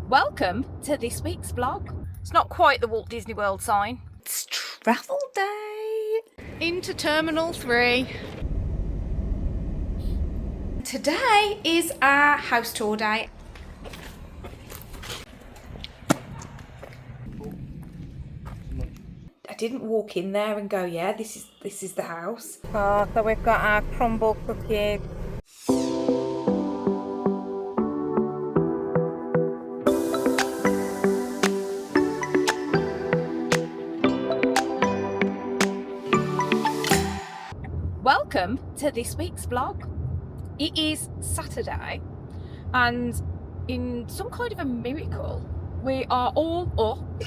Welcome to this week's vlog. It's not quite the Walt Disney World sign. It's travel day into Terminal 3. Today is our house tour day. I didn't walk in there and go, yeah, this is the house. Oh, so we've got our Crumbl cookie. Welcome to this week's vlog. It is Saturday, and in some kind of a miracle, we are all up,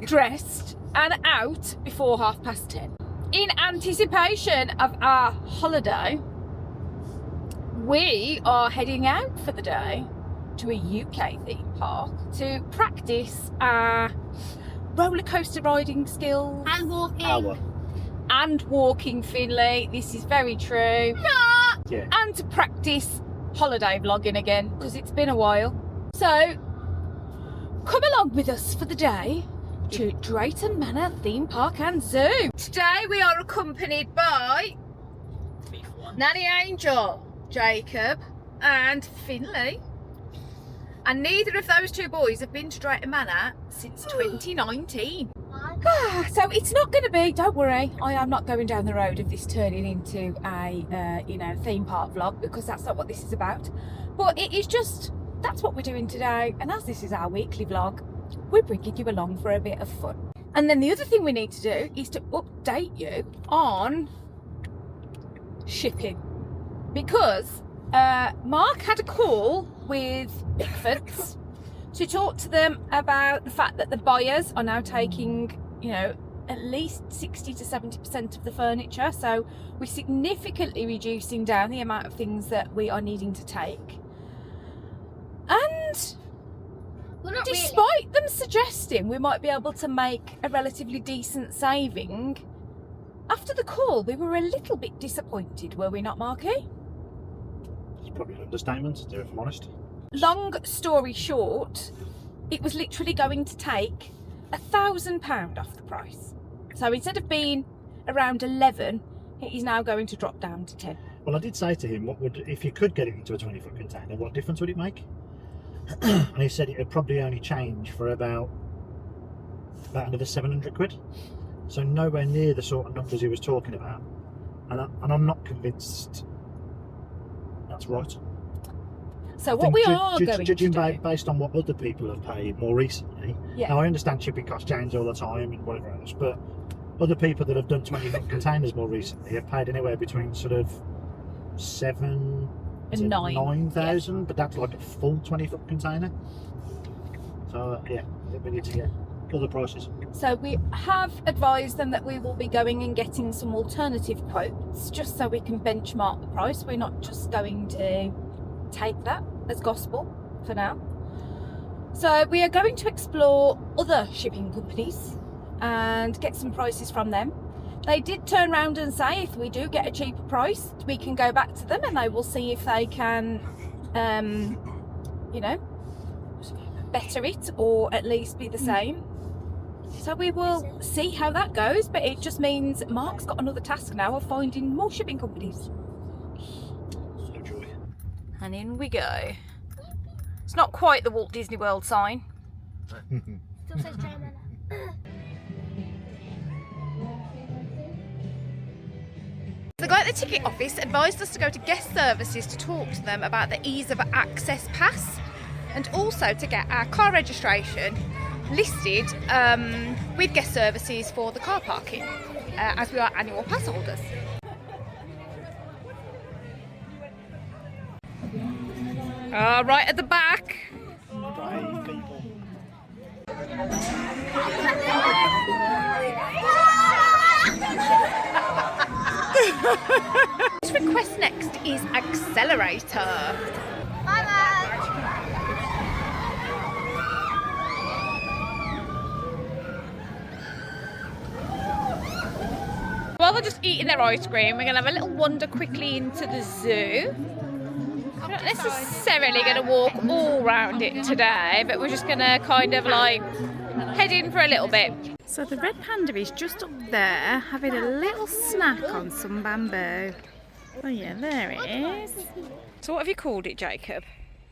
dressed and out before 10:30. In anticipation of our holiday, we are heading out for the day to a UK theme park to practice our roller coaster riding skills. And walking. And walking, Finley. This is very true. Yeah. And to practice holiday vlogging again, because it's been a while. So, come along with us for the day to Drayton Manor Theme Park and Zoo. Today we are accompanied by Nanny Angel, Jacob and Finley. And neither of those two boys have been to Drayton Manor since 2019. So it's not going to be, don't worry, I am not going down the road of this turning into a theme park vlog, because that's not what this is about. But it is just, that's what we're doing today, and as this is our weekly vlog, we're bringing you along for a bit of fun. And then the other thing we need to do is to update you on shipping, because Mark had a call with Pickfords to talk to them about the fact that the buyers are now taking, at least 60 to 70% of the furniture. So we're significantly reducing down the amount of things that we are needing to take. And despite them suggesting we might be able to make a relatively decent saving, after the call we were a little bit disappointed, were we not, Marky? It's probably an understatement, if I'm honest. Long story short, it was literally going to take £1,000 off the price. So instead of being around 11, it is now going to drop down to 10. Well, I did say to him, if you could get it into a 20-foot container, what difference would it make? And he said it would probably only change for about another 700 quid. So nowhere near the sort of numbers he was talking about. And I'm not convinced that's right. So what we are going judging to do, based on what other people have paid more recently. Yeah. Now I understand shipping costs change all the time and whatever else, but other people that have done 20-foot containers more recently have paid anywhere between sort of 7,000 and 9,000, yeah. But that's like a full 20-foot container. So yeah, we need to get other prices. So we have advised them that we will be going and getting some alternative quotes, just so we can benchmark the price. We're not just going to take that as gospel for now. So we are going to explore other shipping companies and get some prices from them. They did turn around and say if we do get a cheaper price, we can go back to them and they will see if they can better it, or at least be the same. So we will see how that goes, but it just means Mark's got another task now of finding more shipping companies. So joy. And in we go. It's not quite the Walt Disney World sign. Still says Drayton. The guy at the ticket office advised us to go to guest services to talk to them about the ease of access pass, and also to get our car registration listed with guest services for the car parking, as we are annual pass holders. Right at the back. Brave people. This request next is accelerator. While they're just eating their ice cream, we're going to have a little wander quickly into the zoo. not necessarily going to walk all round it today, but we're just going to kind of like head in for a little bit. So the red panda is just up there having a little snack on some bamboo. Oh yeah, there it is. So what have you called it, Jacob?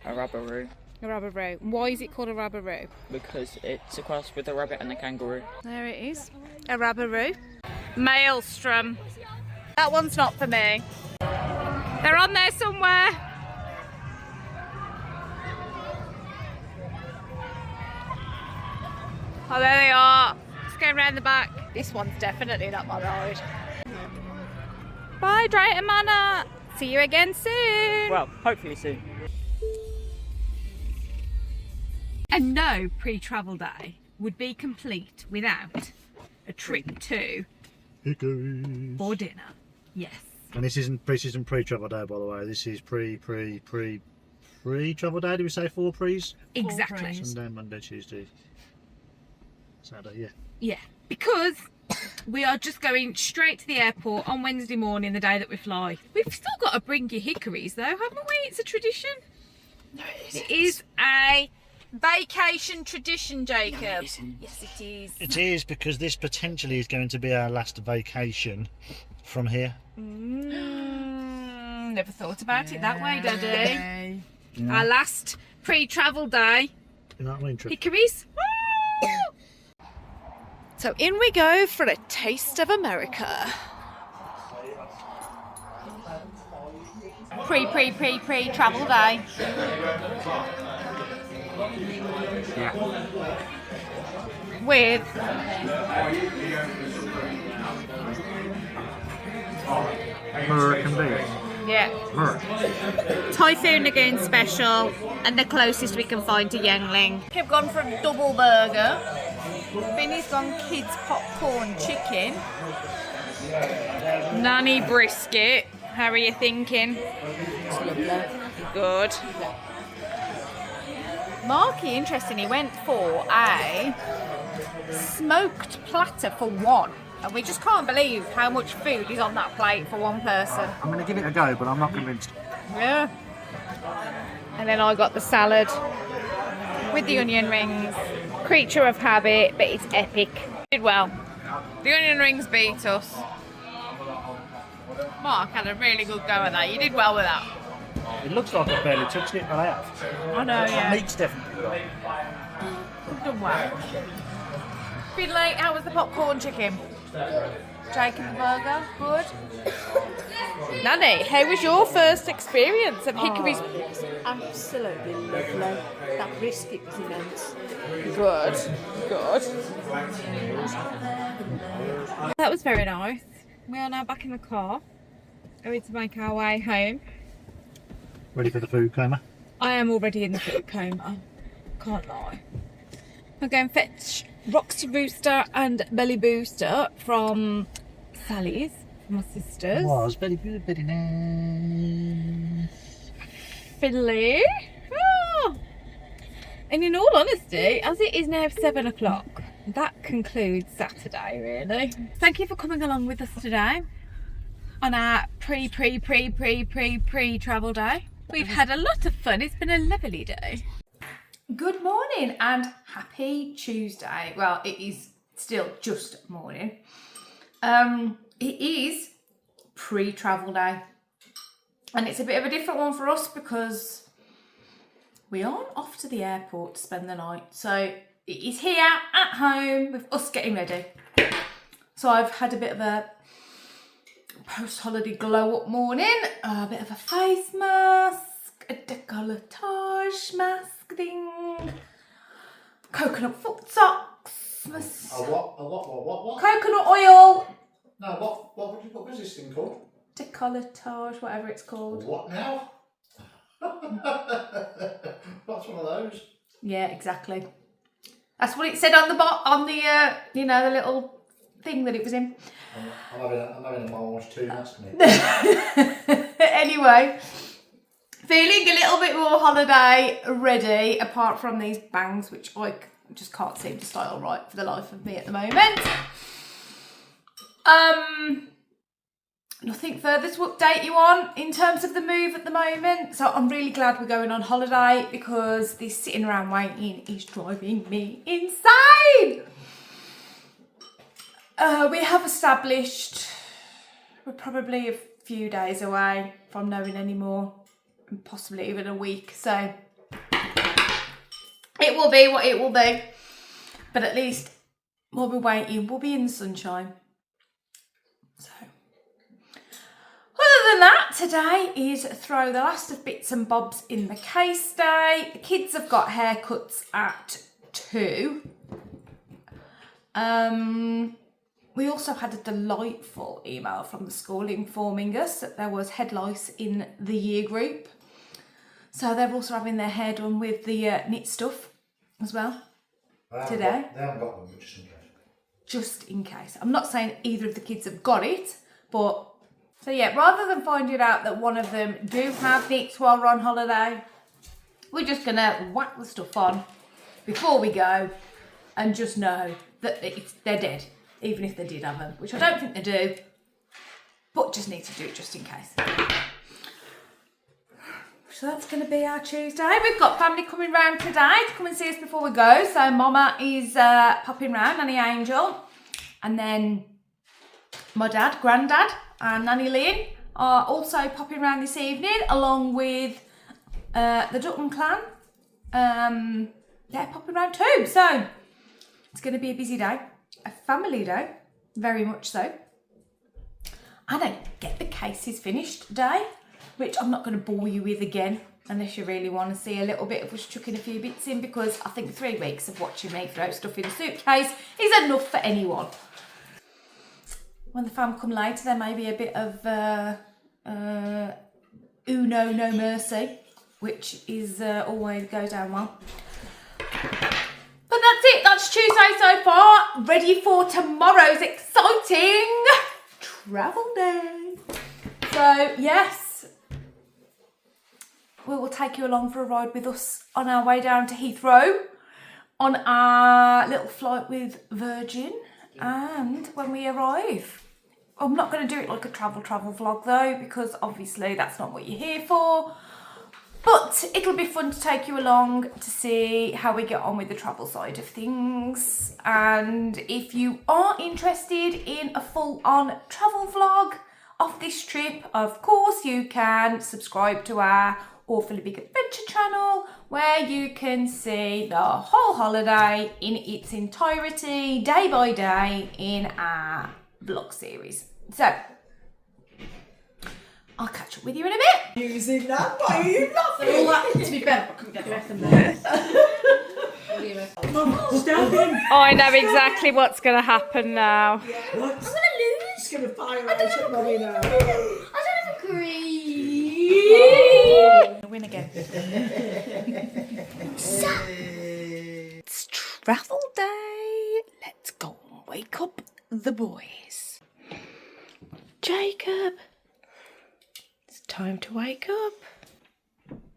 A rubberoo. A rubberoo. Why is it called a rubberoo? Because it's a cross with a rabbit and a kangaroo. There it is. A rubberoo. Maelstrom. That one's not for me. They're on there somewhere. Oh, there they are. Let's go around the back. This one's definitely not my ride. Bye, Drayton Manor. See you again soon. Well, hopefully soon. And no pre-travel day would be complete without a trip to Hickory. for dinner. Yes. And this isn't pre-travel day, by the way. This is pre-travel day. Did we say 4 pre's? Exactly. Sunday, Monday, Tuesday, Saturday. Yeah. Yeah. Because we are just going straight to the airport on Wednesday morning, the day that we fly. We've still got to bring you hickories though, haven't we? It's a tradition. No, It is a vacation tradition, Jacob. No, it isn't. Yes, it is. It is, because this potentially is going to be our last vacation from here. Never thought about it that way, Daddy. Yeah. Our last pre-travel day. You know what I mean? Trip. Hickories. So in we go for a taste of America. Pre-travel day. Yeah. With American beef. yeah, Typhoon Lagoon special, and the closest we can find to Yangling. I've gone for a double burger. Vinny's gone kids popcorn chicken. Nanny brisket. How are you thinking? Good. Marky, interestingly, went for a smoked platter for one. And we just can't believe how much food is on that plate for one person. I'm going to give it a go, but I'm not convinced. Yeah. And then I got the salad with the onion rings. Creature of habit, but it's epic. Did well. The onion rings beat us. Mark had a really good go at that. You did well with that. It looks like I barely touched it, but I have. I know, yeah. Meat's definitely right. Done well. Finlay, how was the popcorn chicken? Jacob the burger, good. Nanny, how was your first experience of Hickory's? Absolutely lovely. That brisket was immense. Good, good. That was very nice. We are now back in the car, going to make our way home. Ready for the food coma? I am already in the food coma, can't lie. I'm going to fetch Roxy Rooster and Belly Booster from Sally's, my sisters. It was very good, very nice. Finley. Oh. And in all honesty, as it is now 7 o'clock, that concludes Saturday, really. Thank you for coming along with us today on our pre-travel day. We've had a lot of fun. It's been a lovely day. Good morning and happy Tuesday. Well, it is still just morning. It is pre-travel day. And it's a bit of a different one for us because we aren't off to the airport to spend the night. So it is here at home with us getting ready. So I've had a bit of a post-holiday glow-up morning. A bit of a face mask, a décolletage mask thing, coconut foot socks, A what? coconut oil, No, what was this thing called? décolletage, whatever it's called. What now? What's one of those? Yeah, exactly. That's what it said on the you know, the little thing that it was in. I'm having a March too, that's me. Anyway, feeling a little bit more holiday ready, apart from these bangs, which I just can't seem to style right for the life of me at the moment. nothing further to update you on in terms of the move at the moment. So I'm really glad we're going on holiday because this sitting around waiting is driving me insane. We have established we're probably a few days away from knowing any more, and possibly even a week. So it will be what it will be. But at least while we're waiting, we'll be in the sunshine. So other than that, today is throw the last of bits and bobs in the case day. The kids have got haircuts at 2. We also had a delightful email from the school informing us that there was head lice in the year group. So they're also having their hair done with the knit stuff as well today. They haven't got them, just in case. Just in case. I'm not saying either of the kids have got it, but... So yeah, rather than finding out that one of them do have knits while we're on holiday, we're just going to whack the stuff on before we go and just know that they're dead, even if they did have them, which I don't think they do, but just need to do it just in case. So that's going to be our Tuesday. We've got family coming round today to come and see us before we go. So Mama is popping round, Nanny Angel, and then my dad, Grandad, and Nanny Lynn are also popping round this evening, along with the Dutton clan. They're popping round too. So it's going to be a busy day, a family day, very much so. And a get the cases finished day, which I'm not going to bore you with again, unless you really want to see a little bit of us chucking a few bits in, because I think 3 weeks of watching me throw stuff in a suitcase is enough for anyone. When the fam come later, there may be a bit of Uno No Mercy, which is always goes down well. But that's it. That's Tuesday so far. Ready for tomorrow's exciting travel day. So yes, we will take you along for a ride with us on our way down to Heathrow on our little flight with Virgin. And when we arrive, I'm not going to do it like a travel vlog though, because obviously that's not what you're here for. But it'll be fun to take you along to see how we get on with the travel side of things. And if you are interested in a full-on travel vlog of this trip, of course you can subscribe to our Awfully Big Adventure channel, where you can see the whole holiday in its entirety, day by day, in our vlog series. So I'll catch up with you in a bit. Using that, why are you laughing? All that to be better, but couldn't get the rest of them. Stop him. I know exactly what's going to happen now. What? I'm going to lose. It's going to fire out at Mummy now. I don't agree. Win again. So, it's travel day. Let's go and wake up the boys. Jacob, it's time to wake up.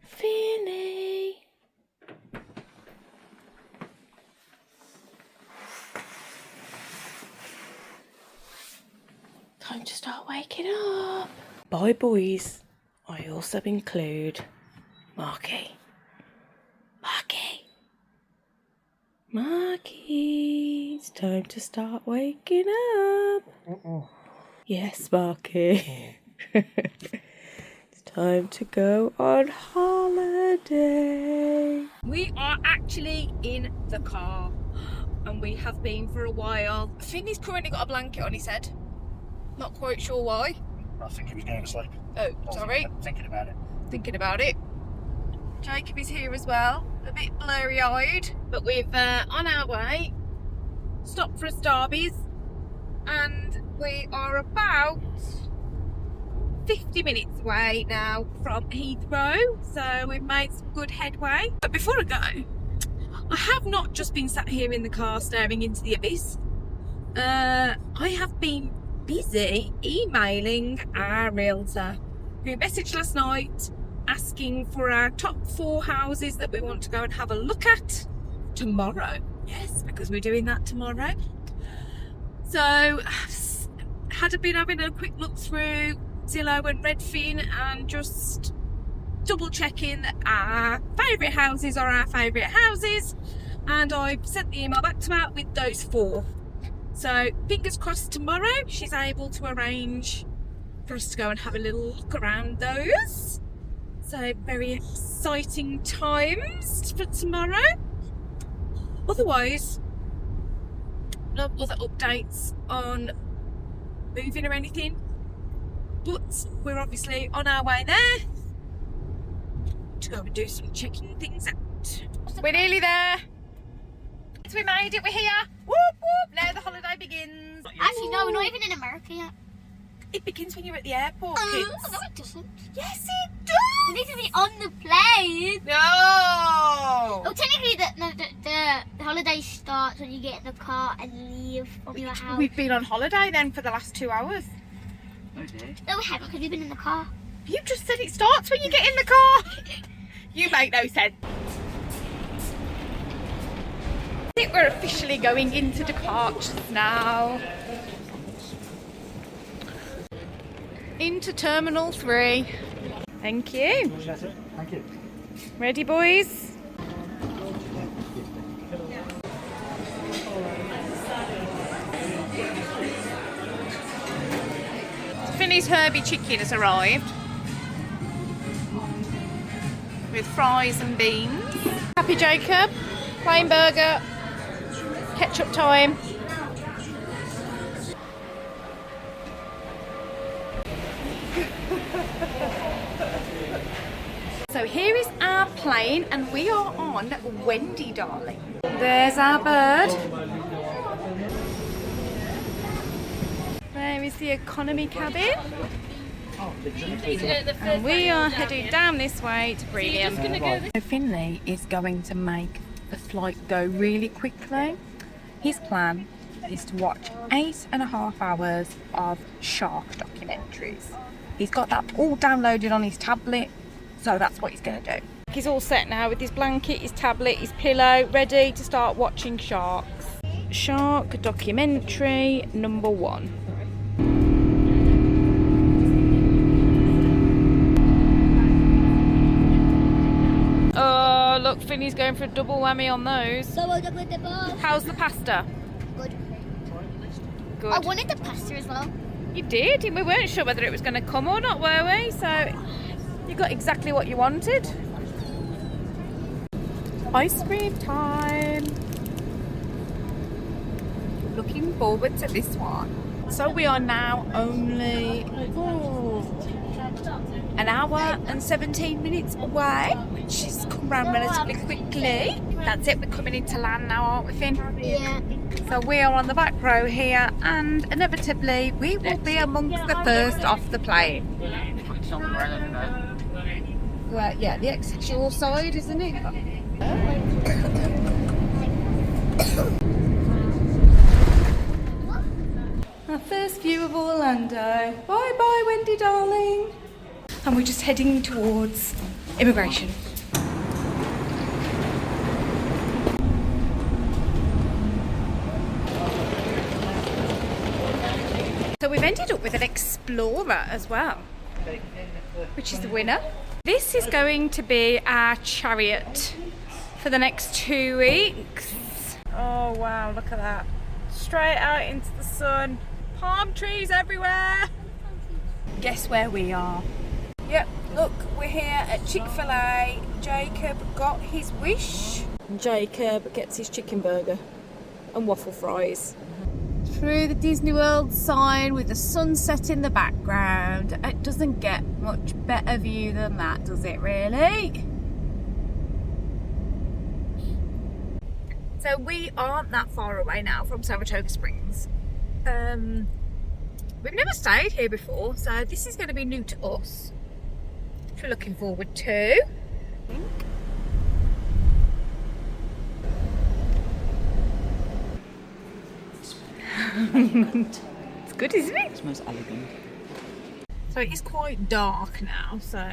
Finny. Time to start waking up. Bye, boys. I also include Marky. Marky, it's time to start waking up. Yes, Marky. It's time to go on holiday. We are actually in the car, and we have been for a while. Finny's currently got a blanket on his head. Not quite sure why. I think he was going to sleep. Oh, sorry. Thinking about it. Thinking about it. Jacob is here as well, a bit blurry-eyed, but we've on our way, stopped for a Starbucks, and we are about 50 minutes away now from Heathrow, so we've made some good headway. But before I go, I have not just been sat here in the car staring into the abyss. I have been busy emailing our realtor, who messaged last night asking for our top 4 houses that we want to go and have a look at tomorrow. Yes, because we're doing that tomorrow. So had been having a quick look through Zillow and Redfin and just double checking that our favourite houses are our favourite houses, and I've sent the email back to her with those 4. So fingers crossed tomorrow she's able to arrange for us to go and have a little look around those. So very exciting times for tomorrow. Otherwise, no other updates on moving or anything, but we're obviously on our way there to go and do some checking things out. We're nearly there. So we made it, we're here. Whoop whoop, now the holiday begins. Actually, no, we're not even in America yet. It begins when you're at the airport, kids. No, it doesn't. Yes, it does. We need to be on the plane. No. Oh, technically, the holiday starts when you get in the car and leave from your house. We've been on holiday then for the last 2 hours. No, we haven't, because we've been in the car. You just said it starts when you get in the car. You make no sense. I think we're officially going into departures now. Into Terminal 3. Thank you. Thank you. Ready, boys? Finney's Herbie chicken has arrived with fries and beans. Happy Jacob, plain burger, ketchup time. So here is our plane and we are on Wendy, darling. There's our bird. There is the economy cabin. And we are heading down this way to Brilliant. So Finley is going to make the flight go really quickly. His plan is to watch 8.5 hours of shark documentaries. He's got that all downloaded on his tablet, so that's what he's going to do. He's all set now with his blanket, his tablet, his pillow, ready to start watching sharks. Shark documentary number 1. Oh, look, Finny's going for a double whammy on those. How's the pasta? Good. Good. I wanted the pasta as well. You did? We weren't sure whether it was going to come or not, were we? So you got exactly what you wanted. Ice cream time. Looking forward to this one. So we are now only an hour and 17 minutes away, which is come round relatively quickly. That's it, we're coming into land now, aren't we, Finn? Yeah. So we are on the back row here, and inevitably we will be amongst the first off the plane. Well, yeah, the exit's your side, isn't it? Our first view of Orlando. Bye bye, Wendy darling. And we're just heading towards immigration. So we've ended up with an Explorer as well, which is the winner. This is going to be our chariot for the next 2 weeks. Oh wow, look at that. Straight out into the sun. Palm trees everywhere. Guess where we are? Yep, look, we're here at Chick-fil-A. Jacob got his wish. Jacob gets his chicken burger and waffle fries. Through the Disney World sign with the sunset in the background. It doesn't get much better view than that, does it really? So we aren't that far away now from Saratoga Springs. We've never stayed here before, so this is going to be new to us, which we're looking forward to. It's good, isn't it? It smells elegant. So it is quite dark now, so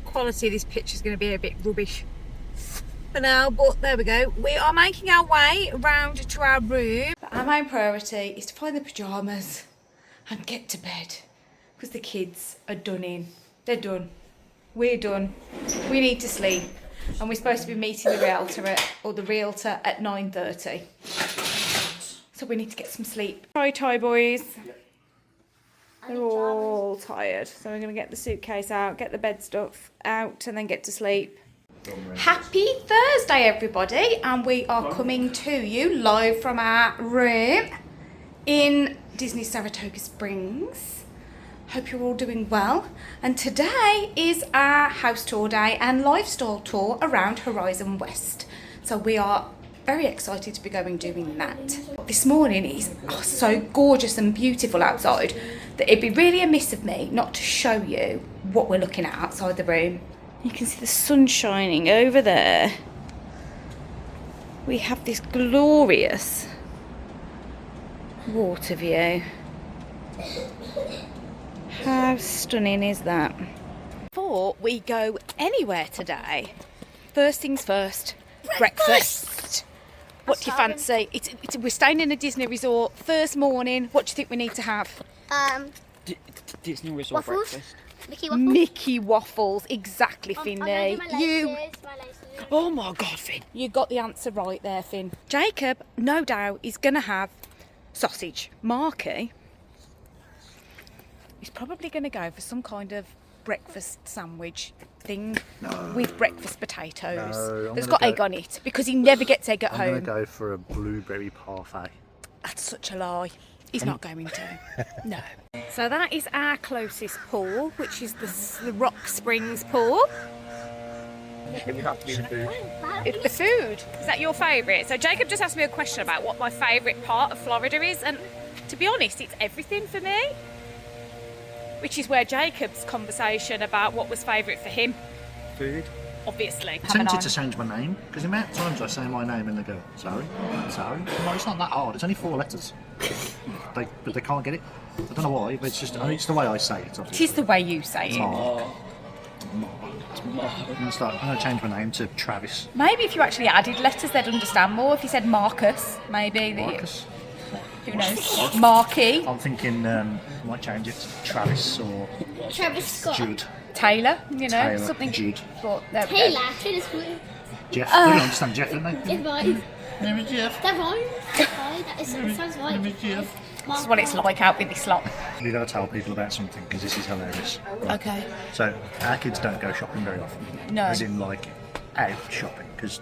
quality of this picture is going to be a bit rubbish for now, but there we go. We are making our way round to our room. But our main priority is to find the pyjamas, and get to bed because the kids are done in. They're done. We're done. We need to sleep. And we're supposed to be meeting the realtor at 9:30. So we need to get some sleep. Tie boys. They're all tired. So we're going to get the suitcase out, get the bed stuff out, and then get to sleep. Happy Thursday, everybody. And we are coming to you live from our room in Disney Saratoga Springs. Hope you're all doing well. And today is our house tour day and lifestyle tour around Horizon West. So we are very excited to be doing that. This morning is so gorgeous and beautiful outside that it'd be really amiss of me not to show you what we're looking at outside the room. You can see the sun shining over there. We have this glorious water view. How stunning is that? Before we go anywhere today, first things first, breakfast. What do you fancy? We're staying in a Disney resort, first morning. What do you think we need to have? Disney Resort waffles. breakfast. Mickey waffles. Mickey waffles, exactly, Finley. Oh my God, Finn. You got the answer right there, Finn. Jacob, no doubt, is going to have sausage. Marky, he's probably going to go for some kind of breakfast sandwich thing with breakfast potatoes. No, that's got egg on it because he never gets egg at I'm home. going to go for a blueberry parfait. That's such a lie. He's not going to. No. So that is our closest pool, which is the Rock Springs pool. It would have to be the food. It's the food. Is that your favourite? So Jacob just asked me a question about what my favourite part of Florida is, and to be honest, it's everything for me. Which is where Jacob's conversation about what was favourite for him. Food. Obviously. I'm tempted to change my name because the amount of times I say my name and they go, sorry. No, it's not that hard. It's only 4 letters. But they can't get it. I don't know why, but it's the way I say it. It is the way you say it. Mark. I'm going to change my name to Travis. Maybe if you actually added letters, they'd understand more. If you said Marcus, maybe. Marcus. Who knows? Marky. I'm thinking I might change it to Travis or Travis Scott. Jude. Taylor, you know, Taylor, something. Jude. But there we go. Taylor's good. Jeff. They don't understand Jeff, don't they? It's fine. Name is Jeff. That's fine. That sounds right. This is what it's like out with this lot. You've got to tell people about something because this is hilarious. Right. Okay. So our kids don't go shopping very often. No. As in like out shopping because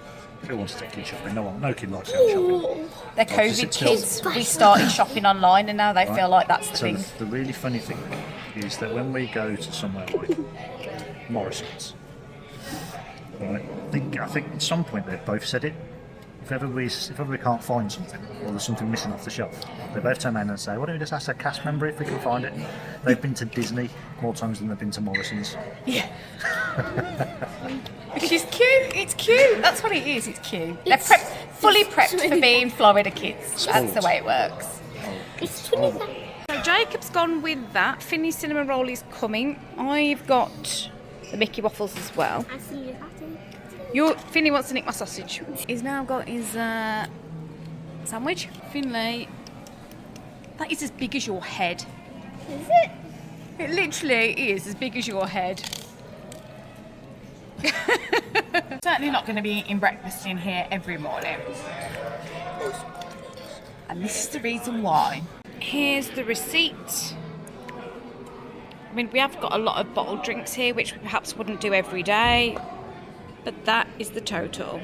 who wants to take kids shopping? No kid likes going shopping. They're COVID kids. We started shopping online and now they feel like that's the So thing. the really funny thing is that when we go to somewhere like Morrison's, right, I think at some point they've both said it. If ever we can't find something or there's something missing off the shelf, they both turn around and say, "Why don't we just ask a cast member if we can find it?" They've been to Disney more times than they've been to Morrison's. Yeah. Which is cute. It's cute. That's what it is. It's cute. They're fully prepped for being Florida kids. That's the way it works. It's 20. So Jacob's gone with that. Finny's cinnamon roll is coming. I've got the Mickey waffles as well. I see you happy. Finley wants to nick my sausage. He's now got his sandwich. Finley, that is as big as your head. Is it? It literally is as big as your head. Certainly not going to be eating breakfast in here every morning. And this is the reason why. Here's the receipt. I mean, we have got a lot of bottled drinks here, which we perhaps wouldn't do every day. But that is the total.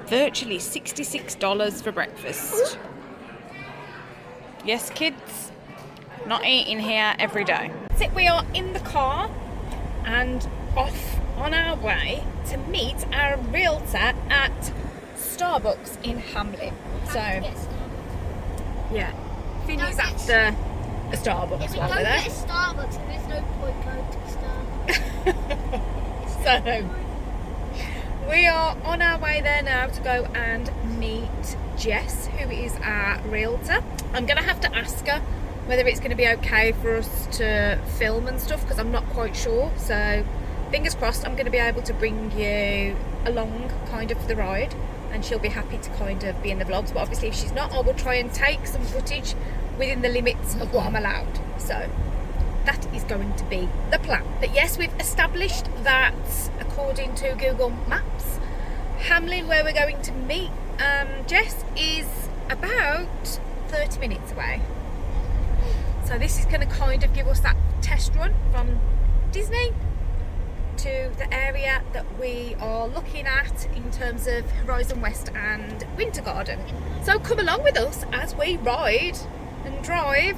Virtually $66 for breakfast. Yes, kids, not eating here every day. That's it, we are in the car and off on our way to meet our realtor at Starbucks in Hamlin. So, yeah, Finny's after a Starbucks If we while don't we're get there. a Starbucks, there's no point going to Starbucks. So, we are on our way there now to go and meet Jess, who is our realtor. I'm going to have to ask her whether it's going to be okay for us to film and stuff because I'm not quite sure. So, fingers crossed, I'm going to be able to bring you along kind of for the ride and she'll be happy to kind of be in the vlogs. But obviously if she's not, I will try and take some footage within the limits of what I'm allowed. So that is going to be the plan. But yes, we've established that according to Google Maps, Hamlin, where we're going to meet Jess, is about 30 minutes away. So this is going to kind of give us that test run from Disney to the area that we are looking at in terms of Horizon West and Winter Garden. So come along with us as we ride and drive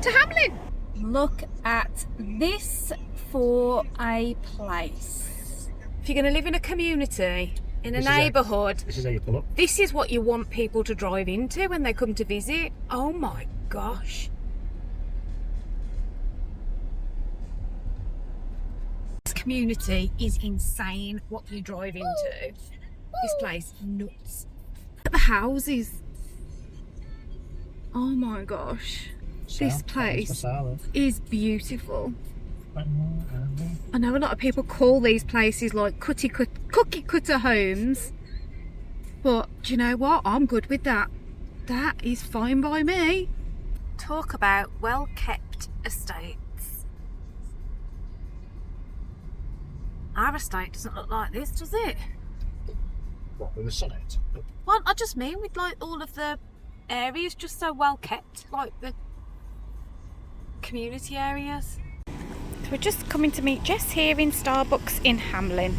to Hamlin. Look at this for a place. If you're going to live in a community, in a neighbourhood, This is how you pull up. this is what you want people to drive into when they come to visit. Oh my gosh. This community is insane what you drive into. This place, nuts. Look at the houses. Oh my gosh. This place is beautiful. I know a lot of people call these places like cookie cutter homes, but do you know what? I'm good with that. That is fine by me. Talk about well kept estates. Our estate doesn't look like this, does it? What, with the sonnet? Well, I just mean with like all of the areas just so well kept, like the community areas. So we're just coming to meet Jess here in Starbucks in Hamlin.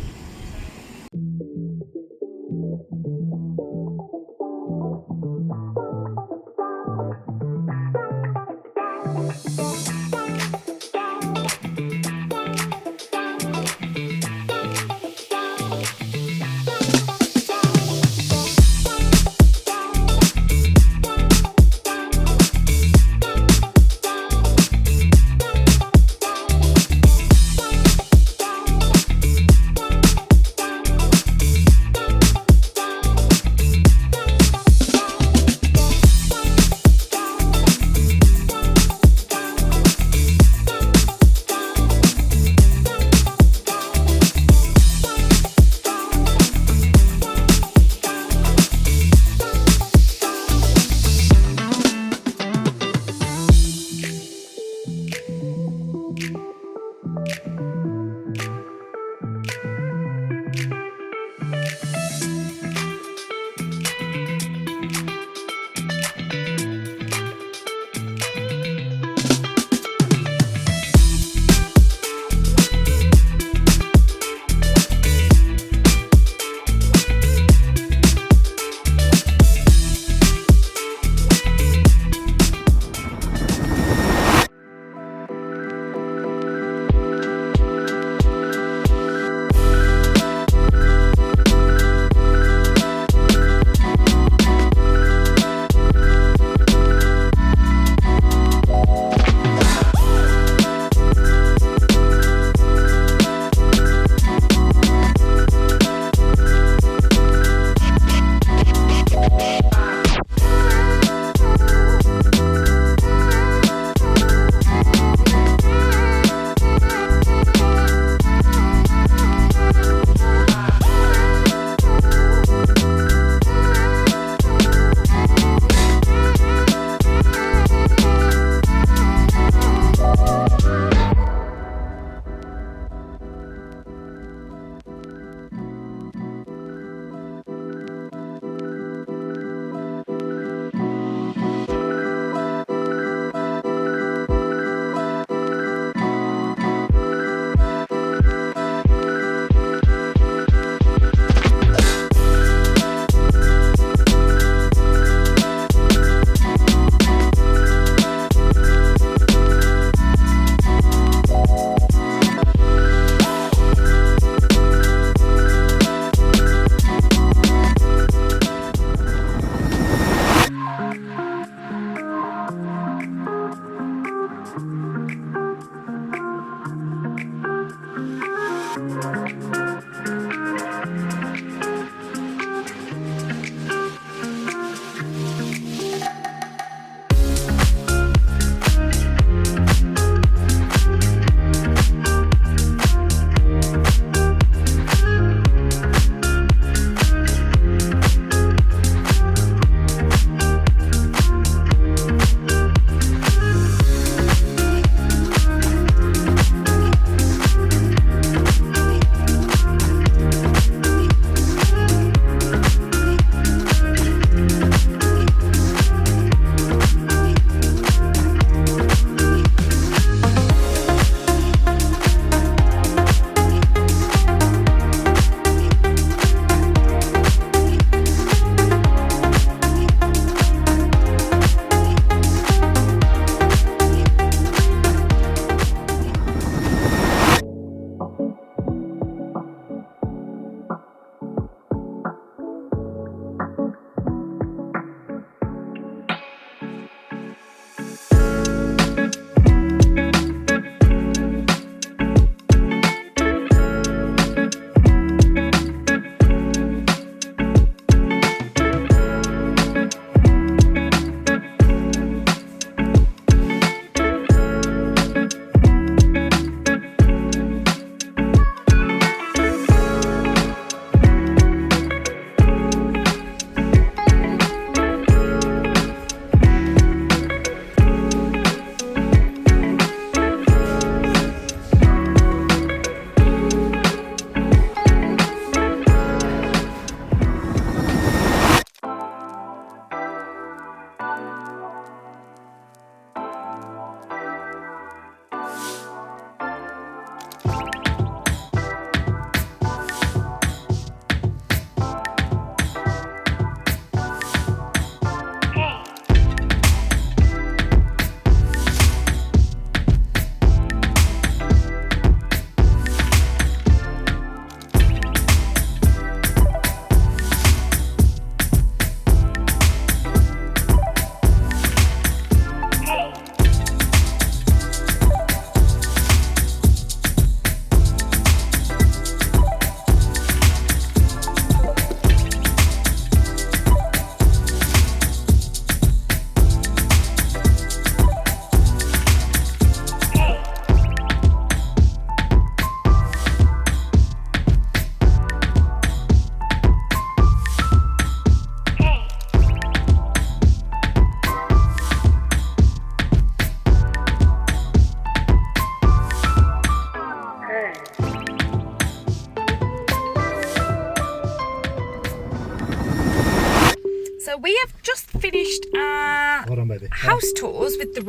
So we have just finished our Hold on, baby. house tours with the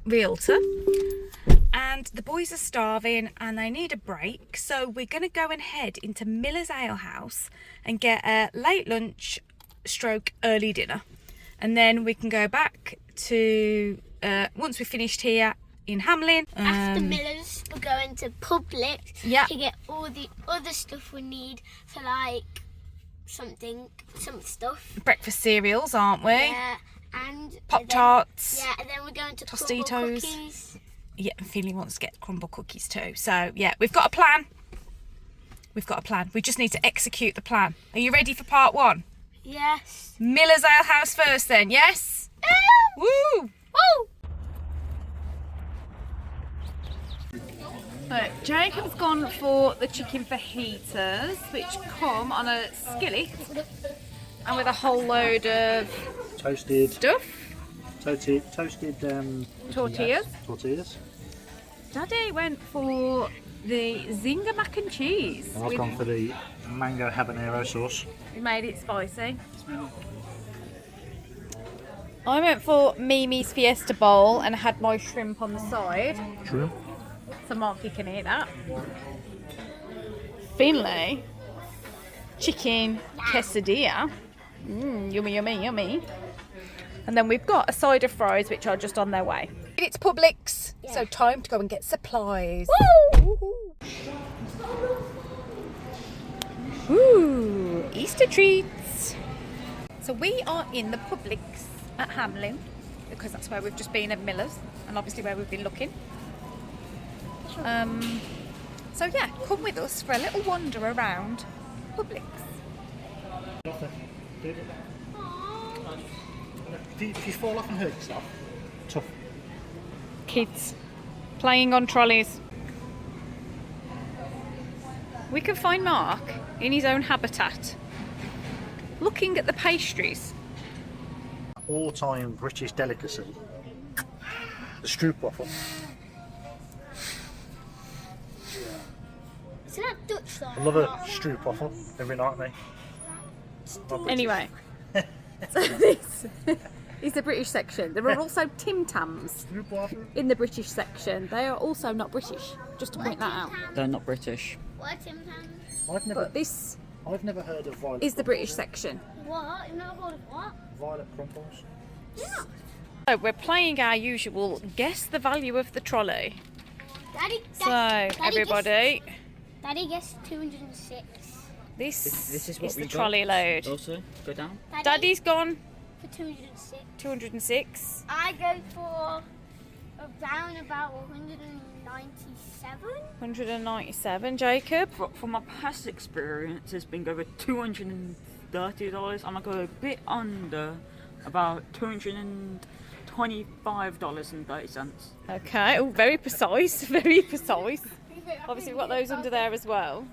realtor, and the boys are starving and they need a break. So we're going to go and head into Miller's Ale House and get a late lunch stroke early dinner, and then we can go back to once we've finished here in Hamlin. After Miller's, we're going to Publix Yeah. to get all the other stuff we need for like some stuff. Breakfast cereals, aren't we? Yeah, and Pop-Tarts. Yeah, and then we're going to Tostitos. Crumbl cookies. Yeah, and Feely wants to get Crumbl cookies too. So yeah, we've got a plan. We just need to execute the plan. Are you ready for part 1? Yes. Miller's Ale House first then, yes? Woo! Woo! So Jacob's gone for the chicken fajitas, which come on a skillet and with a whole load of Toasted stuff. toasted Tortillas. Tortillas. Daddy went for the Zinger mac and cheese. I've gone for the mango habanero sauce. We made it spicy. I went for Mimi's Fiesta Bowl and had my shrimp on the side. Shrimp. So Marky can eat that. Finley, chicken quesadilla. Yummy, yummy, yummy. And then we've got a side of fries which are just on their way. It's Publix, so time to go and get supplies. Woo! Ooh, Easter treats. So we are in the Publix at Hamlin because that's where we've just been at Miller's and obviously where we've been looking. So yeah, come with us for a little wander around Publix. If you fall off and hurt yourself, tough. Kids playing on trolleys. We can find Mark in his own habitat, looking at the pastries. All-time British delicacy, the stroopwafel. It's not Dutch though. I love a stroopwafel every night, mate. Anyway, so this is the British section. There are also Tim Tams Stroopwafel. in the British section. They are also not British, just to point that out. They're not British. What Tim Tams? But this I've never heard of violet. is the British section. What? You've not heard of what? Violet crumbles. Yeah. So we're playing our usual guess the value of the trolley. So everybody, Daddy guessed 206. this is what is we the got. trolley load. Also, go down. Daddy's gone for 206. 206. I go for around about 197. 197. Jacob. For my past experience, it's been over $230. I'm gonna go a bit under, about $225.30. Okay. Oh, very precise. Very precise. Obviously, we've got those under there as well.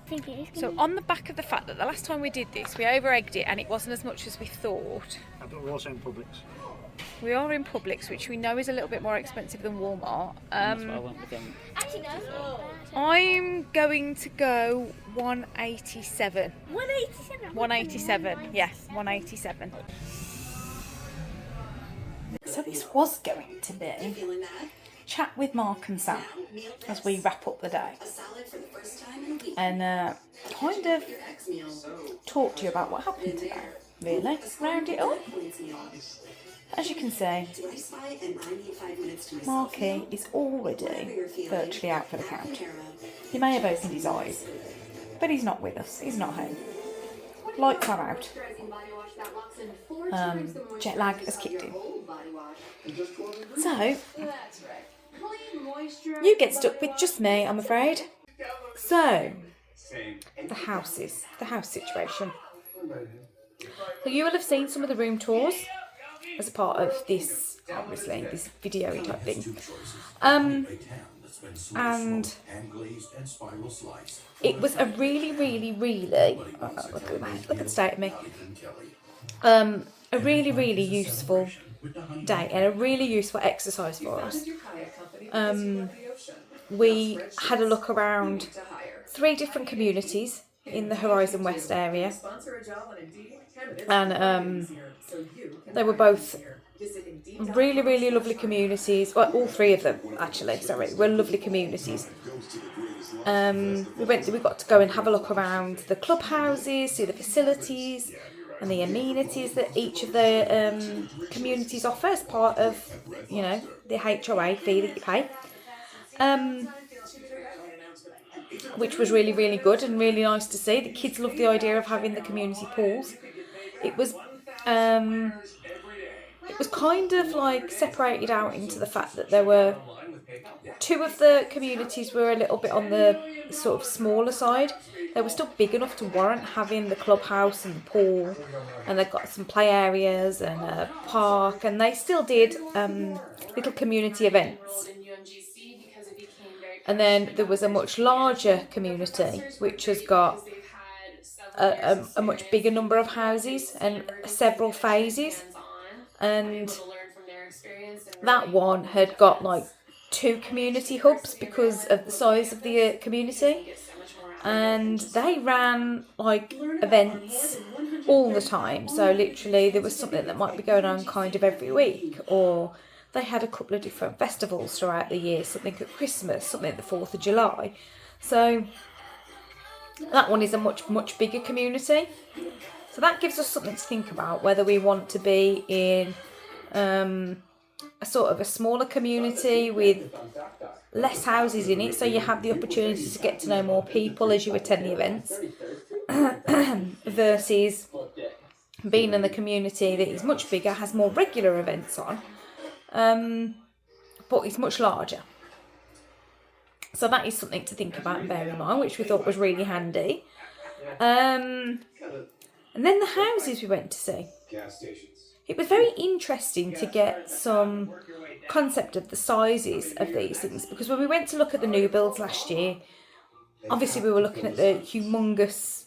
So on the back of the fact that the last time we did this, we over-egged it and it wasn't as much as we thought. But we're also in Publix. We are in Publix, which we know is a little bit more expensive than Walmart. That's what I went with them. Actually, no. I'm going to go 187. 187. 187. Yes, 187. So this was going to be chat with Mark and Sam as we wrap up the day and kind of talk to you about what happened today, really, round it up. As you can see, Marky is already virtually out for the count. He may have opened his eyes, but he's not with us, he's not home. Lights are out. Jet lag has kicked in. So, you get stuck with just me, I'm afraid. So, the house situation. So you will have seen some of the room tours as a part of this, obviously, this video type thing. And it was a really, look at the state of me. A really, really useful day and a really useful exercise for us. We had a look around 3 different communities in the Horizon West area, and They were both really, really lovely communities. Well, all three of them, actually, sorry, were lovely communities. We got to go and have a look around the clubhouses, see the facilities and the amenities that each of the communities offer as part of, you know, the HOA fee that you pay. Which was really, really good and really nice to see. The kids loved the idea of having the community pools. It was kind of like separated out into the fact that there were two of the communities were a little bit on the sort of smaller side. They were still big enough to warrant having the clubhouse and the pool, and they've got some play areas and a park, and they still did little community events. And then there was a much larger community which has got a much bigger number of houses and several phases, and that one had got like 2 community hubs because of the size of the community, and they ran like events all the time. So literally there was something that might be going on kind of every week, or they had a couple of different festivals throughout the year, something at Christmas, something at the 4th of July. So that one is a much, much bigger community. So that gives us something to think about, whether we want to be in a sort of a smaller community with less houses in it, so you have the opportunity to get to know more people as you attend the events, versus being in the community that is much bigger, has more regular events on, but it's much larger. So that is something to think about and bear in mind, which we thought was really handy. And then the houses we went to see. It was very interesting to get some concept of the sizes of these things, because when we went to look at the new builds last year, obviously we were looking at the humongous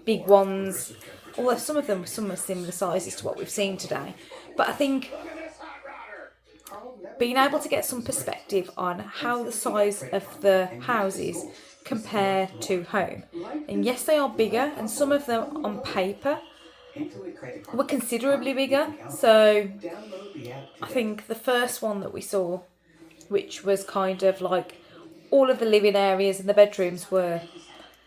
big ones, although some of them were similar sizes to what we've seen today. But I think being able to get some perspective on how the size of the houses compare to home, and yes, they are bigger, and some of them on paper were considerably bigger. So I think the first one that we saw, which was kind of like all of the living areas and the bedrooms were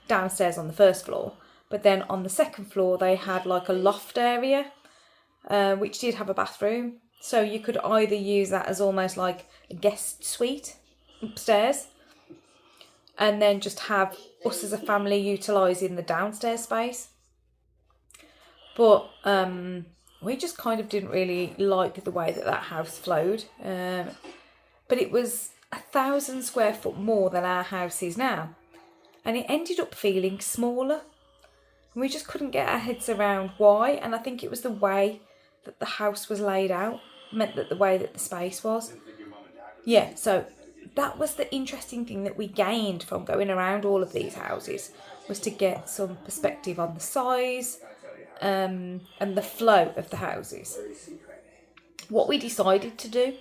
downstairs on the first floor, but then on the second floor they had like a loft area, which did have a bathroom. So you could either use that as almost like a guest suite upstairs, and then just have us as a family utilising the downstairs space. But we just kind of didn't really like the way that house flowed. But it was 1,000 square foot more than our house is now. And it ended up feeling smaller. And we just couldn't get our heads around why. And I think it was the way that the house was laid out, meant that the way that the space was. Yeah, so that was the interesting thing that we gained from going around all of these houses, was to get some perspective on the size and the flow of the houses. What we decided to do,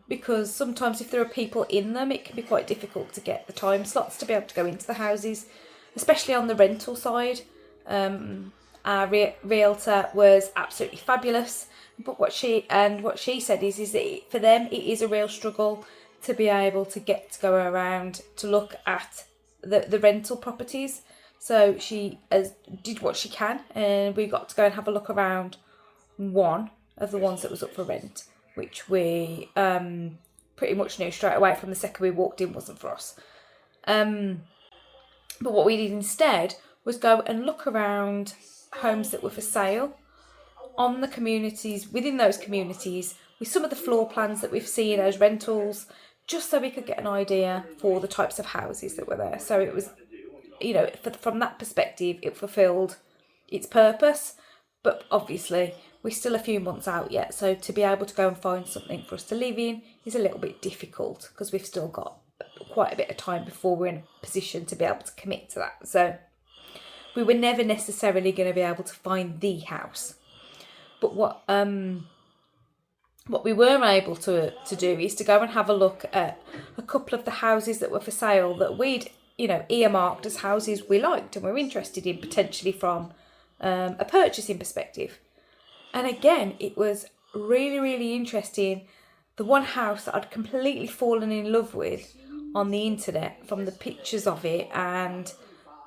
because sometimes if there are people in them, it can be quite difficult to get the time slots to be able to go into the houses, especially on the rental side. Our realtor was absolutely fabulous, but what she said is that for them it is a real struggle to be able to get to go around to look at the rental properties. So she did what she can, and we got to go and have a look around one of the ones that was up for rent, which we pretty much knew straight away from the second we walked in wasn't for us. But what we did instead was go and look around homes that were for sale on the communities, within those communities, with some of the floor plans that we've seen as rentals, just so we could get an idea for the types of houses that were there. So it was, you know, from that perspective, it fulfilled its purpose. But obviously, we're still a few months out yet, so to be able to go and find something for us to live in is a little bit difficult, because we've still got quite a bit of time before we're in a position to be able to commit to that. So we were never necessarily going to be able to find the house. But what we were able to do is to go and have a look at a couple of the houses that were for sale that we'd, you know, earmarked as houses we liked and were interested in potentially from a purchasing perspective. And again, it was really, really interesting. The one house that I'd completely fallen in love with on the internet, from the pictures of it and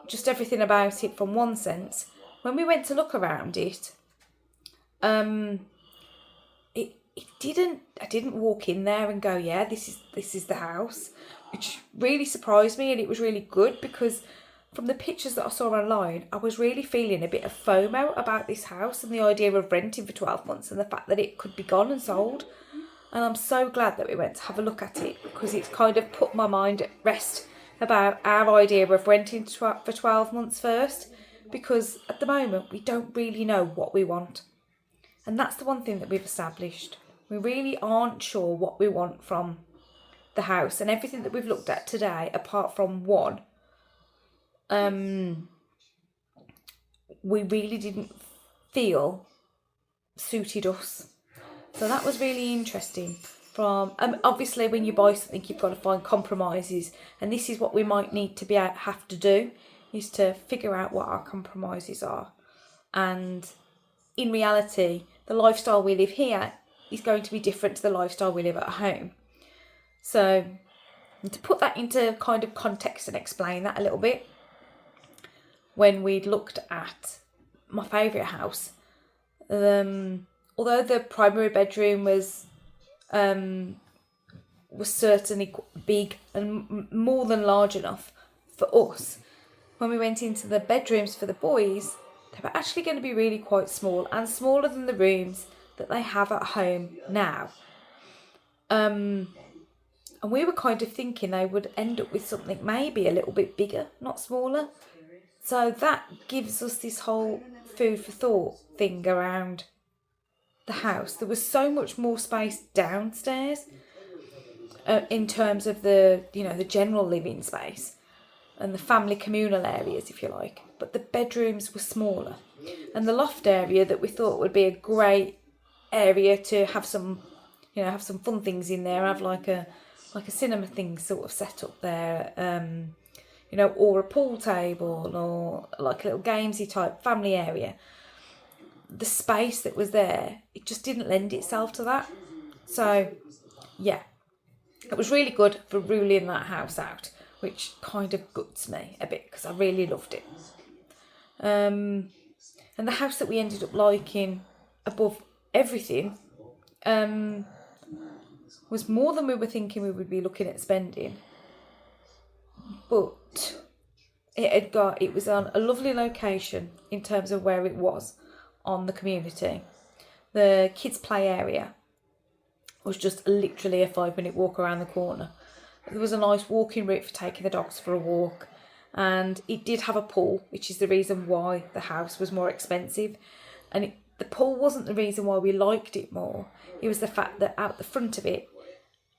just everything about it from one sense, when we went to look around it, I didn't walk in there and go, yeah, this is the house, which really surprised me. And it was really good, because from the pictures that I saw online, I was really feeling a bit of FOMO about this house and the idea of renting for 12 months and the fact that it could be gone and sold. And I'm so glad that we went to have a look at it, because it's kind of put my mind at rest about our idea of renting for 12 months first, because at the moment we don't really know what we want. And that's the one thing that we've established. We really aren't sure what we want from the house, and everything that we've looked at today, apart from one, we really didn't feel suited us. So that was really interesting. From obviously, when you buy something, you've got to find compromises, and this is what we might need to have to do, is to figure out what our compromises are. And in reality, the lifestyle we live here is going to be different to the lifestyle we live at home. So to put that into kind of context and explain that a little bit, when we'd looked at my favourite house, although the primary bedroom was certainly big and more than large enough for us, when we went into the bedrooms for the boys, they were actually going to be really quite small, and smaller than the rooms that they have at home now. And we were kind of thinking they would end up with something maybe a little bit bigger, not smaller. So that gives us this whole food for thought thing around the house. There was so much more space downstairs in terms of the general living space and the family communal areas, if you like. But the bedrooms were smaller, and the loft area that we thought would be a great area to have some fun things in there, have like a cinema thing sort of set up there, or a pool table, or like a little gamesy type family area. The space that was there, it just didn't lend itself to that. So yeah, it was really good for ruling that house out, which kind of guts me a bit, because I really loved it. And the house that we ended up liking above everything was more than we were thinking we would be looking at spending. But it was on a lovely location in terms of where it was on the community. The kids' play area was just literally a 5-minute walk around the corner. There was a nice walking route for taking the dogs for a walk, and it did have a pool, which is the reason why the house was more expensive. And the pool wasn't the reason why we liked it more. It was the fact that out the front of it,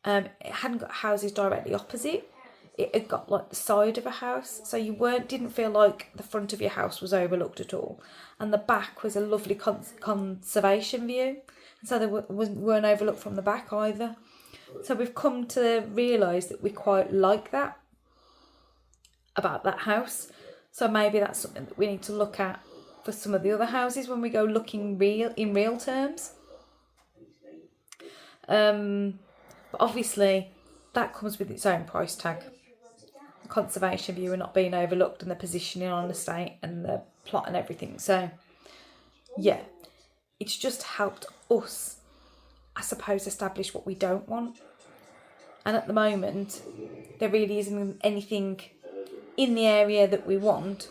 it hadn't got houses directly opposite. It had got like the side of a house, so you didn't feel like the front of your house was overlooked at all. And the back was a lovely conservation view, and so they weren't overlooked from the back either. So we've come to realise that we quite like that about that house. So maybe that's something that we need to look at for some of the other houses when we go looking in real terms. But obviously that comes with its own price tag. The conservation view and not being overlooked, and the positioning on the estate and the plot and everything. So yeah, it's just helped us, I suppose, establish what we don't want. And at the moment, there really isn't anything in the area that we want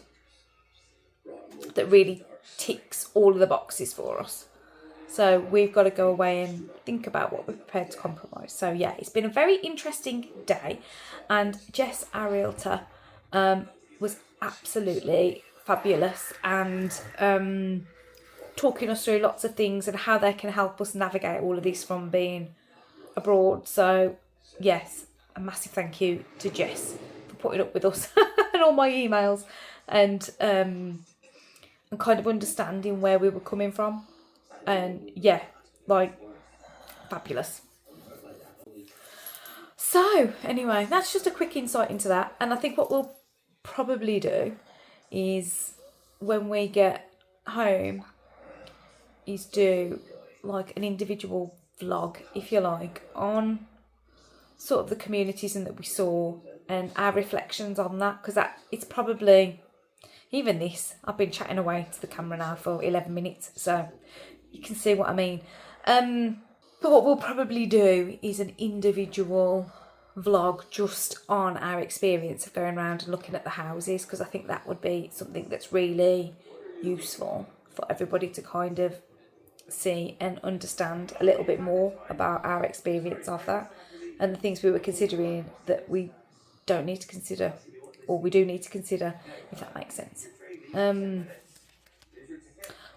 that really ticks all of the boxes for us. So we've got to go away and think about what we're prepared to compromise. So yeah, it's been a very interesting day, and Jess, our realtor, was absolutely fabulous, and talking us through lots of things and how they can help us navigate all of this from being abroad. So yes, a massive thank you to Jess for putting up with us and all my emails, and kind of understanding where we were coming from. And yeah, like, fabulous. So anyway, that's just a quick insight into that. And I think what we'll probably do is, when we get home is do like an individual vlog, if you like, on sort of the communities and that we saw and our reflections on that, because that it's probably, even this, I've been chatting away to the camera now for 11 minutes, so you can see what I mean. But what we'll probably do is an individual vlog just on our experience of going around and looking at the houses, because I think that would be something that's really useful for everybody to kind of see and understand a little bit more about our experience of that and the things we were considering that we don't need to consider, or we do need to consider, if that makes sense. There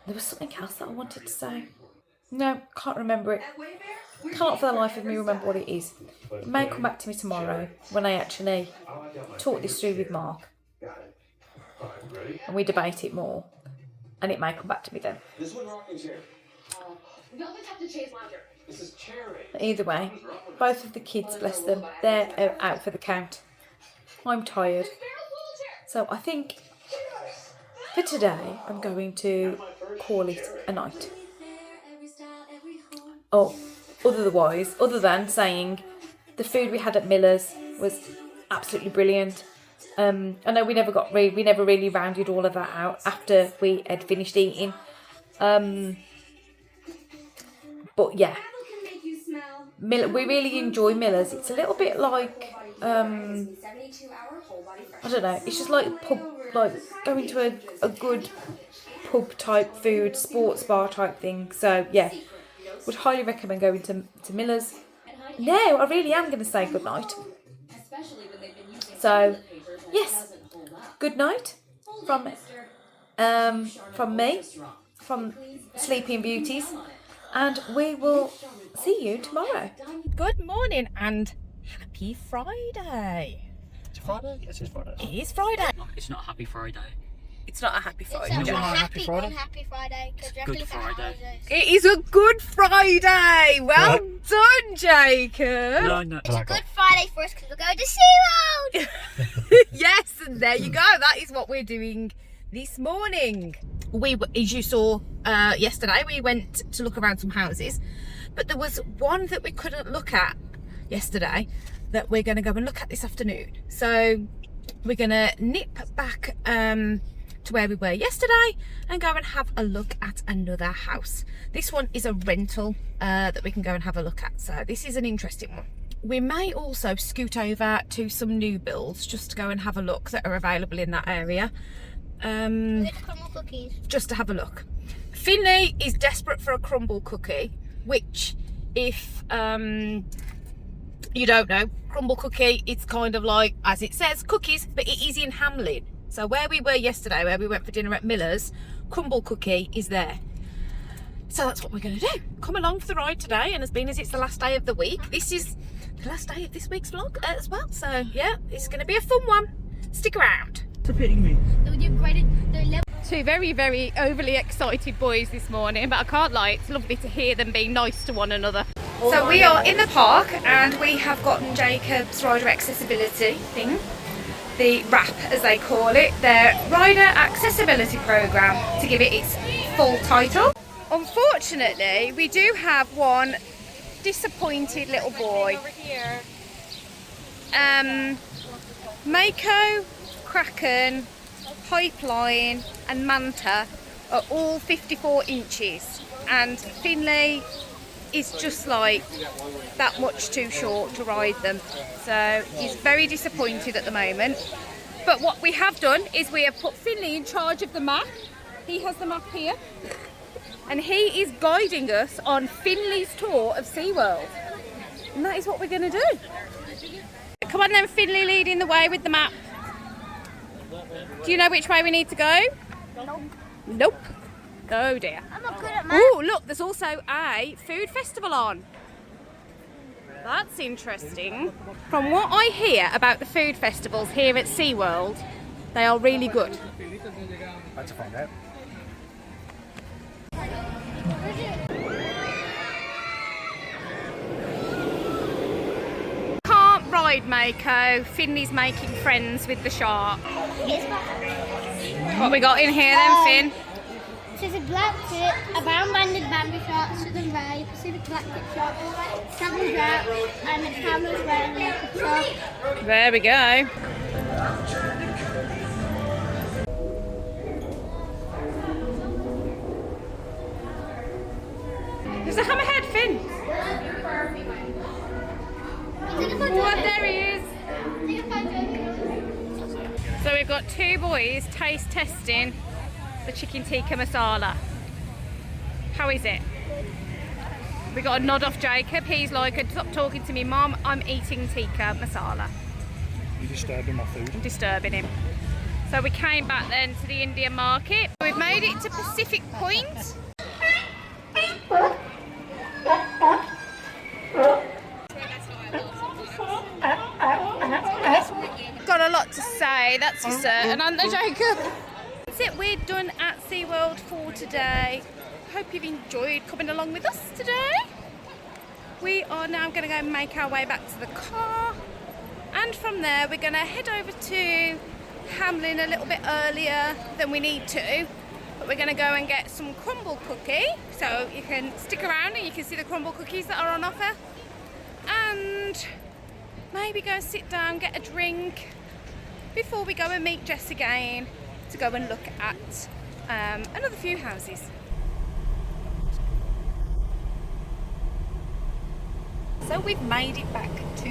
was something else that I wanted to say. No, can't remember it. Can't for the life of me remember what it is. It may come back to me tomorrow when I actually talk this through with Mark and we debate it more, and it may come back to me then. But either way, both of the kids, bless them, they're out for the count. I'm tired, so I think for today I'm going to call it a night. Oh, other than saying the food we had at Miller's was absolutely brilliant. I know we never really rounded all of that out after we had finished eating. But yeah, we really enjoy Miller's. It's a little bit like I don't know. It's just like pub, like going to a good pub type food, sports bar type thing. So yeah, would highly recommend going to Miller's. No, I really am going to say good night. So yes, good night from me, from Sleeping Beauties, and we will see you tomorrow. Good morning and happy Friday. It's Friday? Yes, it's Friday. It is Friday. It's not Happy Friday. It's not a happy Friday. It's a Happy Friday? Happy Friday. Good Friday. It is a Good Friday. Well done, Jacob. No. It's a Good Friday for us because we're going to SeaWorld. Yes, and there you go. That is what we're doing this morning. As you saw yesterday, we went to look around some houses, but there was one that we couldn't look at yesterday that we're going to go and look at this afternoon. So we're going to nip back to where we were yesterday and go and have a look at another house. This one is a rental that we can go and have a look at, so this is an interesting one. We may also scoot over to some new builds just to go and have a look that are available in that area, Crumbl cookies. just to have a look. Finley is desperate for a Crumbl cookie, which if you don't know, Crumbl cookie, it's kind of like, as it says, cookies, but it is in Hamlin. So where we were yesterday, where we went for dinner at Miller's, Crumbl cookie is there. So that's what we're going to do. Come along for the ride today, and as being as it's the last day of the week, this is the last day of this week's vlog as well. So yeah, it's going to be a fun one. Stick around. Stop hitting me. Two very, very overly excited boys this morning, but I can't lie, it's lovely to hear them being nice to one another. So we are in the park and we have gotten Jacob's rider accessibility thing, the RAP as they call it, their rider accessibility program, to give it its full title. Unfortunately, we do have one disappointed little boy. Mako, Kraken, Pipeline and Manta are all 54 inches, and Finley is just like that much too short to ride them, so he's very disappointed at the moment. But what we have done is we have put Finley in charge of the map. He has the map here and he is guiding us on Finley's tour of SeaWorld, and that is what we're going to do. Come on then, Finley, leading the way with the map. Do you know which way we need to go? Nope. Nope. Oh dear. I'm not good at math. Oh, look, there's also a food festival on. That's interesting. From what I hear about the food festivals here at SeaWorld, they are really good. That's to find out. Can't ride Mako. Finley's making friends with the shark. What we got in here then, Finn? So there's a black tip, a brown banded bamboo shark, southern ray, Pacific black tip shark, salmon trout, and a traveller's ray shark. There we go. There's a hammerhead fin. What, there he is. So we've got two boys taste testing the chicken tikka masala. How is it? We got a nod off Jacob. He's like, stop talking to me, Mom. I'm eating tikka masala. You're disturbing my food. I'm disturbing him. So we came back then to the Indian market. We've made it to Pacific Point. Got a lot to say, that's for certain, aren't they, Jacob? That's it, we're done at SeaWorld for today. Hope you've enjoyed coming along with us today. We are now going to go and make our way back to the car, and from there we're going to head over to Hamlin a little bit earlier than we need to, but we're going to go and get some Crumbl cookie, so you can stick around and you can see the Crumbl cookies that are on offer, and maybe go and sit down, get a drink before we go and meet Jess again to go and look at another few houses. So we've made it back to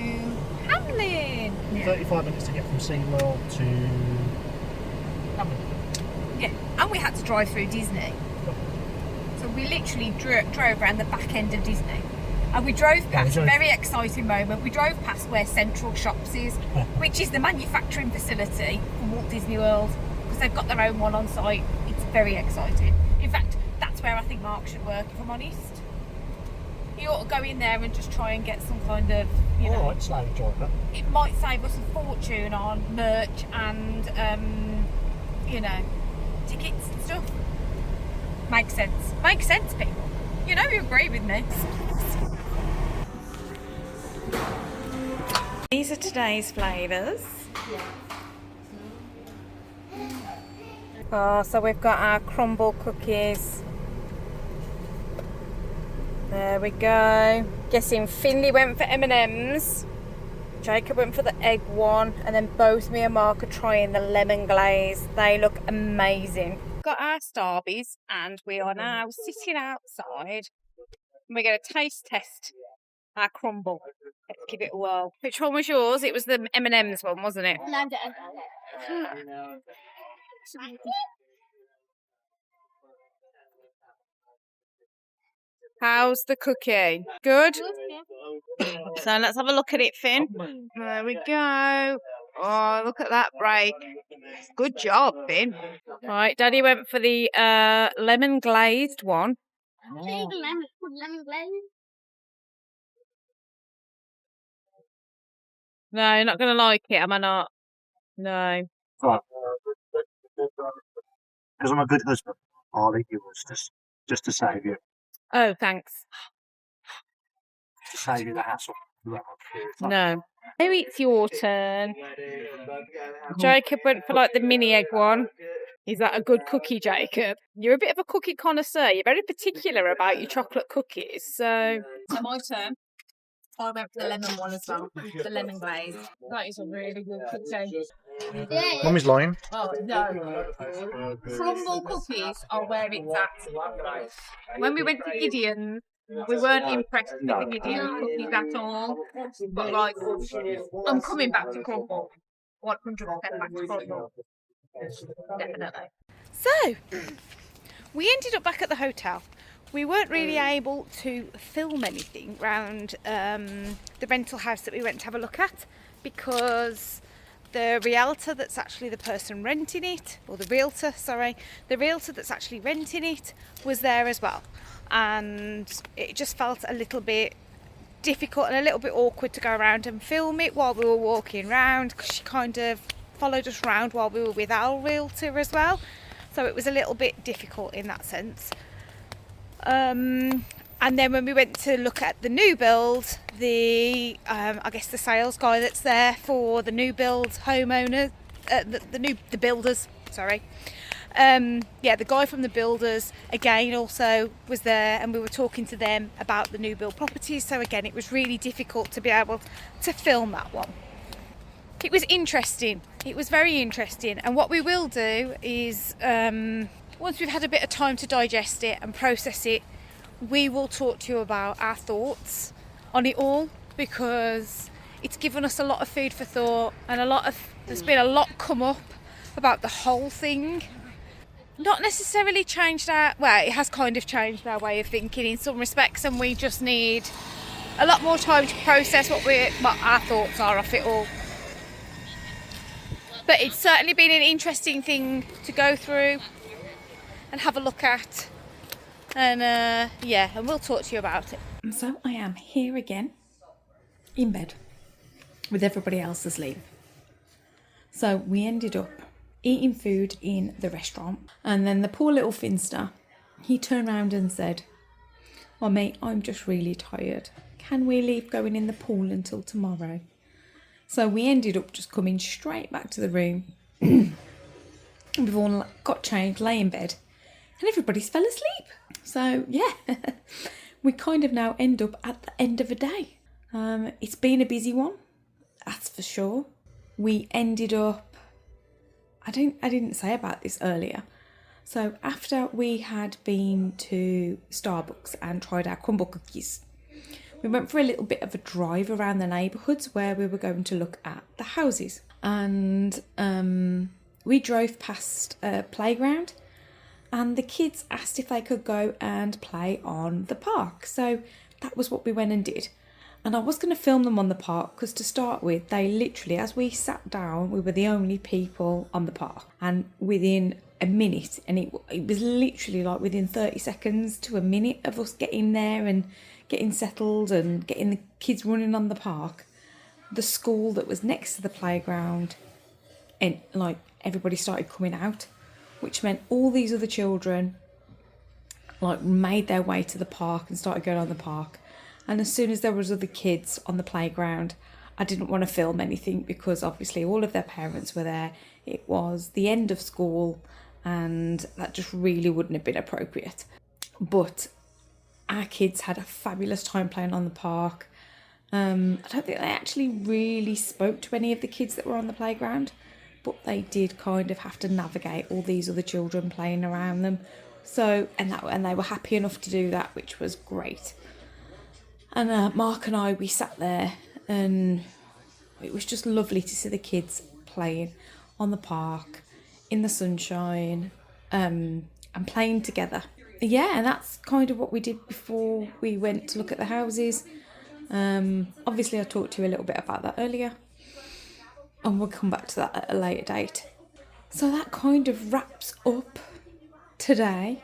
Hamlin. 35 minutes to get from SeaWorld to Hamlin. Yeah, and we had to drive through Disney. So we literally drove around the back end of Disney. And we drove past a very exciting moment. We drove past where Central Shops is, which is the manufacturing facility for Walt Disney World, because they've got their own one on site. It's very exciting. In fact, that's where I think Mark should work, if I'm honest. He ought to go in there and just try and get some kind of, you know... Alright, slave driver. It might save us a fortune on merch and, you know, tickets and stuff. Makes sense. Makes sense, people. You know you agree with me. These are today's flavours. Oh, so we've got our Crumbl cookies. There we go. Guessing Finley went for M&M's. Jacob went for the egg one, and then both me and Mark are trying the lemon glaze. They look amazing. Got our Starbies, and we are now sitting outside. We're going to taste test our Crumbl. Let's give it a whirl. Which one was yours? It was the M&M's one, wasn't it? No, How's the cookie? Good? So let's have a look at it, Finn. There we go. Oh, look at that break. Good job, Finn. Right, Daddy went for the lemon glazed one. lemon glaze. No, you're not going to like it, am I not? No. Right. Because I'm a good husband, I'll eat yours just to save you. Oh, thanks. To save you the hassle. No. Maybe it's your turn. Jacob went for like the mini egg one. Is that a good cookie, Jacob? You're a bit of a cookie connoisseur. You're very particular about your chocolate cookies. So my turn. I went for the lemon one as well. The lemon glaze. That is a really good cookie. Yeah. Mummy's lying. Oh, no. Crumbl cookies are where it's at. When we went to Gideon's, we weren't impressed with the Gideon cookies at all. But like, I'm coming back to Crumbl. 100% back to Crumbl. Definitely. So, we ended up back at the hotel. We weren't really able to film anything around the rental house that we went to have a look at, because the realtor that's actually the person renting it, or the realtor that's actually renting it was there as well. And it just felt a little bit difficult and a little bit awkward to go around and film it while we were walking around, because she kind of followed us around while we were with our realtor as well. So it was a little bit difficult in that sense. And then when we went to look at the new build, I guess the sales guy that's there for the new build homeowners, the builders, sorry, yeah, the guy from the builders again also was there, and we were talking to them about the new build properties. So again, it was really difficult to be able to film that one. It was interesting. It was very interesting. And what we will do is, once we've had a bit of time to digest it and process it, we will talk to you about our thoughts on it all, because it's given us a lot of food for thought, and there's been a lot come up about the whole thing. Not necessarily changed it has kind of changed our way of thinking in some respects, and we just need a lot more time to process what our thoughts are of it all. But it's certainly been an interesting thing to go through and have a look at, and and we'll talk to you about it. So I am here again in bed with everybody else asleep. So we ended up eating food in the restaurant, and then the poor little Finster, he turned around and said, "Oh mate, I'm just really tired. Can we leave going in the pool until tomorrow?" So we ended up just coming straight back to the room. We've all got changed, lay in bed, and everybody's fell asleep. So yeah, we kind of now end up at the end of a day. It's been a busy one, that's for sure. We ended up, I didn't say about this earlier. So after we had been to Starbucks and tried our Crumbl cookies, we went for a little bit of a drive around the neighbourhoods where we were going to look at the houses. And we drove past a playground, and the kids asked if they could go and play on the park. So that was what we went and did. And I was going to film them on the park, because to start with, they literally, as we sat down, we were the only people on the park. And within a minute, and it was literally like within 30 seconds to a minute of us getting there and getting settled and getting the kids running on the park, the school that was next to the playground, and like everybody started coming out, which meant all these other children like made their way to the park and started going on the park. And as soon as there was other kids on the playground, I didn't want to film anything, because obviously all of their parents were there. It was the end of school, and that just really wouldn't have been appropriate. But our kids had a fabulous time playing on the park. I don't think they actually really spoke to any of the kids that were on the playground, but they did kind of have to navigate all these other children playing around them. So, and they were happy enough to do that, which was great. And Mark and I, we sat there, and it was just lovely to see the kids playing on the park in the sunshine, and playing together. Yeah, and that's kind of what we did before we went to look at the houses. Obviously I talked to you a little bit about that earlier, and we'll come back to that at a later date. So that kind of wraps up today,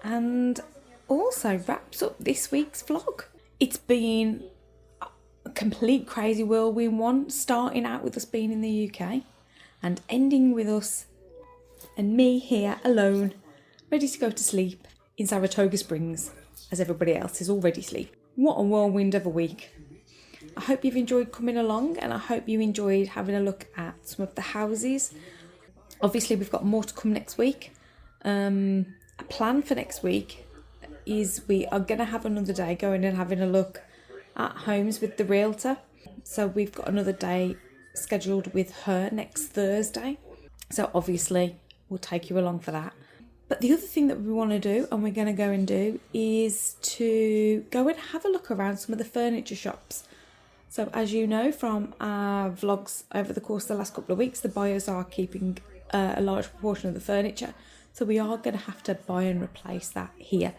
and also wraps up this week's vlog. It's been a complete crazy whirlwind one, starting out with us being in the UK and ending with us and me here alone, ready to go to sleep in Saratoga Springs, as everybody else is already asleep. What a whirlwind of a week. I hope you've enjoyed coming along, and I hope you enjoyed having a look at some of the houses. Obviously we've got more to come next week. A plan for next week is we are going to have another day going and having a look at homes with the realtor. So we've got another day scheduled with her next Thursday. So obviously we'll take you along for that. But the other thing that we want to do, and we're going to go and do, is to go and have a look around some of the furniture shops. So as you know from our vlogs over the course of the last couple of weeks, the buyers are keeping a large proportion of the furniture. So we are going to have to buy and replace that here.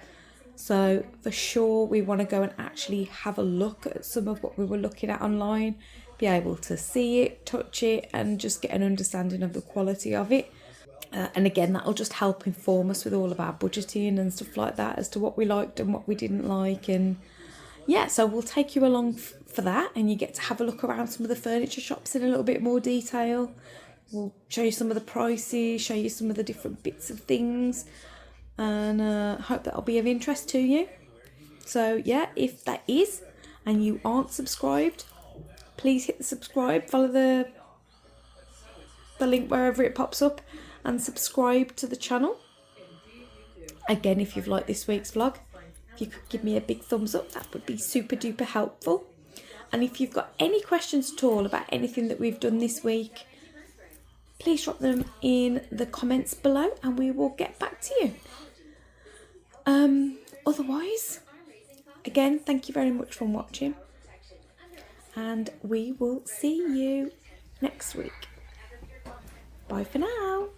So for sure we want to go and actually have a look at some of what we were looking at online, be able to see it, touch it, and just get an understanding of the quality of it. And again, that'll just help inform us with all of our budgeting and stuff like that, as to what we liked and what we didn't like. And yeah, so we'll take you along for that, and you get to have a look around some of the furniture shops in a little bit more detail. We'll show you some of the prices, show you some of the different bits of things, and hope that'll be of interest to you. So yeah, if that is, and you aren't subscribed, please hit the subscribe, follow the link wherever it pops up, and subscribe to the channel. Again, if you've liked this week's vlog, if you could give me a big thumbs up, that would be super duper helpful. And if you've got any questions at all about anything that we've done this week, please drop them in the comments below and we will get back to you. Otherwise, again, thank you very much for watching, and we will see you next week. Bye for now.